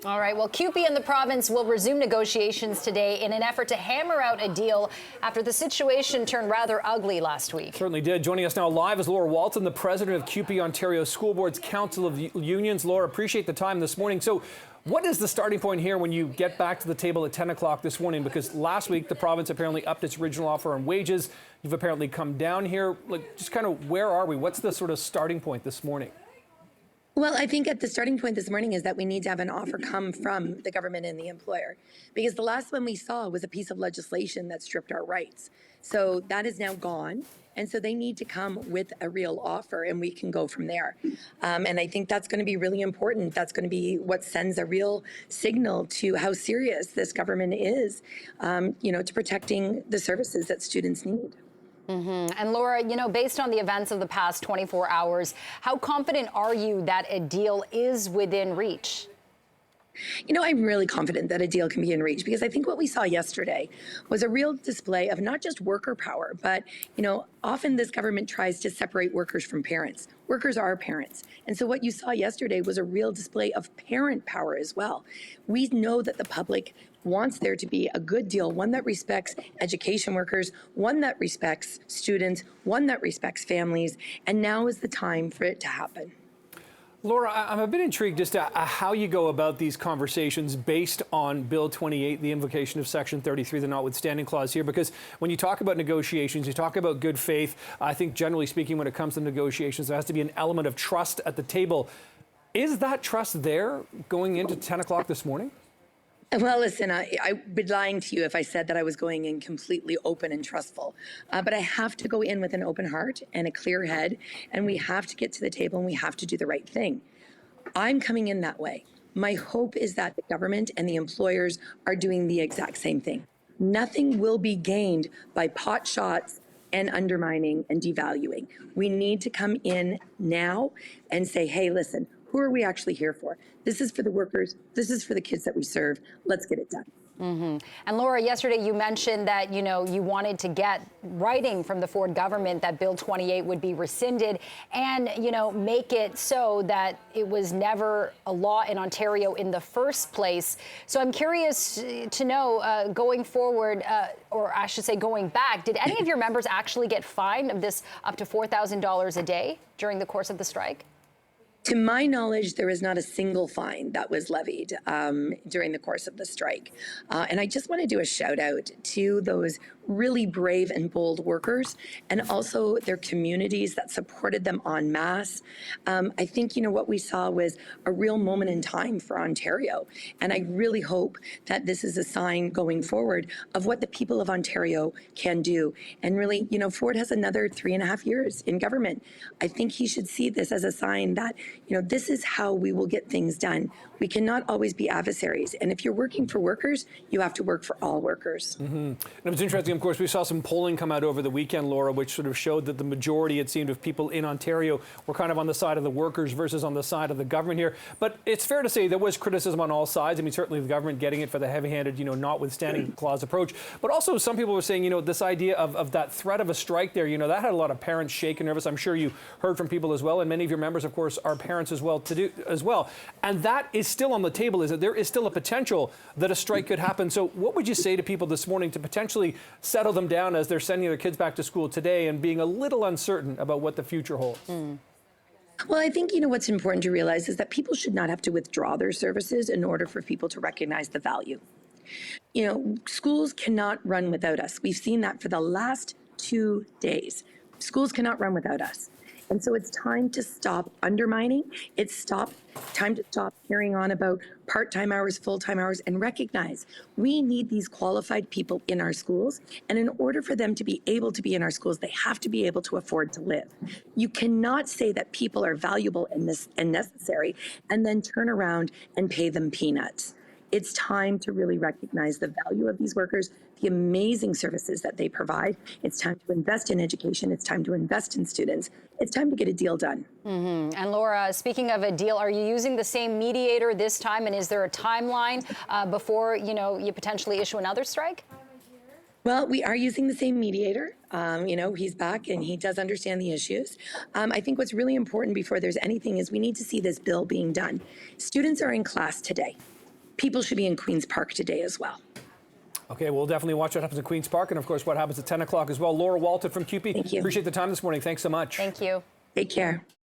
All right, well, CUPE and the province will resume negotiations today in an effort to hammer out a deal after the situation turned rather ugly last week. Certainly did. Joining us now live is Laura Walton, the president of CUPE Ontario School Board's Council of Unions. Laura, appreciate the time this morning. So what is the starting point here when you get back to the table at 10 o'clock this morning? Because last week the province apparently upped its original offer on wages. You've apparently come down here. Like, just kind of where are we? What's the sort of starting point this morning? Well, I think at the starting point this morning is that we need to have an offer come from the government and the employer, because the last one we saw was a piece of legislation that stripped our rights. So that is now gone. And so they need to come with a real offer, and we can go from there. And I think that's going to be really important. That's going to be what sends a real signal to how serious this government is, to protecting the services that students need. And Laura, based on the events of the past 24 hours, how confident are you that a deal is within reach? I'm really confident that a deal can be in reach, because I think what we saw yesterday was a real display of not just worker power, but, often this government tries to separate workers from parents. Workers are parents. And so what you saw yesterday was a real display of parent power as well. We know that the public wants there to be a good deal, one that respects education workers, one that respects students, one that respects families, and now is the time for it to happen. Laura, I'm a bit intrigued as to how you go about these conversations based on Bill 28, the invocation of Section 33, the notwithstanding clause here, because when you talk about negotiations, you talk about good faith. I think generally speaking, when it comes to negotiations, there has to be an element of trust at the table. Is that trust there going into 10 o'clock this morning? Well, listen, I'd be lying to you if I said that I was going in completely open and trustful. But I have to go in with an open heart and a clear head, and we have to get to the table and we have to do the right thing. I'm coming in that way. My hope is that the government and the employers are doing the exact same thing. Nothing will be gained by pot shots and undermining and devaluing. We need to come in now and say, hey, listen, who are we actually here for? This is for the workers. This is for the kids that we serve. Let's get it done. And Laura, yesterday you mentioned that, you wanted to get writing from the Ford government that Bill 28 would be rescinded and, make it so that it was never a law in Ontario in the first place. So I'm curious to know, going forward, or I should say going back, did any of your members actually get fined of this up to $4,000 a day during the course of the strike? To my knowledge, there is not a single fine that was levied during the course of the strike. And I just want to do a shout out to those really brave and bold workers and also their communities that supported them en masse. I think, what we saw was a real moment in time for Ontario. And I really hope that this is a sign going forward of what the people of Ontario can do. And really, Ford has another 3.5 years in government. I think he should see this as a sign that, this is how we will get things done. We cannot always be adversaries. And if you're working for workers, you have to work for all workers. And it was interesting, of course, we saw some polling come out over the weekend, Laura, which sort of showed that the majority, it seemed, of people in Ontario were kind of on the side of the workers versus on the side of the government here. But it's fair to say there was criticism on all sides. I mean, certainly the government getting it for the heavy-handed, notwithstanding clause approach. But also some people were saying, this idea of that threat of a strike there, that had a lot of parents shaken, nervous. I'm sure you heard from people as well. And many of your members, of course, are parents as well. And that is still on the table, is that there is still a potential that a strike could happen. So what would you say to people this morning to potentially settle them down as they're sending their kids back to school today and being a little uncertain about what the future holds? Well, I think, what's important to realize is that people should not have to withdraw their services in order for people to recognize the value. Schools cannot run without us. We've seen that for the last 2 days. Schools cannot run without us. And so it's time to stop undermining. It's time to stop carrying on about part-time hours, full-time hours, and recognize we need these qualified people in our schools. And in order for them to be able to be in our schools, they have to be able to afford to live. You cannot say that people are valuable and necessary and then turn around and pay them peanuts. It's time to really recognize the value of these workers, the amazing services that they provide. It's time to invest in education. It's time to invest in students. It's time to get a deal done. And Laura, speaking of a deal, are you using the same mediator this time? And is there a timeline before, you potentially issue another strike? Well, we are using the same mediator. He's back and he does understand the issues. I think what's really important before there's anything is we need to see this bill being done. Students are in class today. people should be in Queen's Park today as well. Okay, we'll definitely watch what happens in Queen's Park and, of course, what happens at 10 o'clock as well. Laura Walton from CUPE, Thank you. appreciate the time this morning. Thanks so much. Thank you. Take care.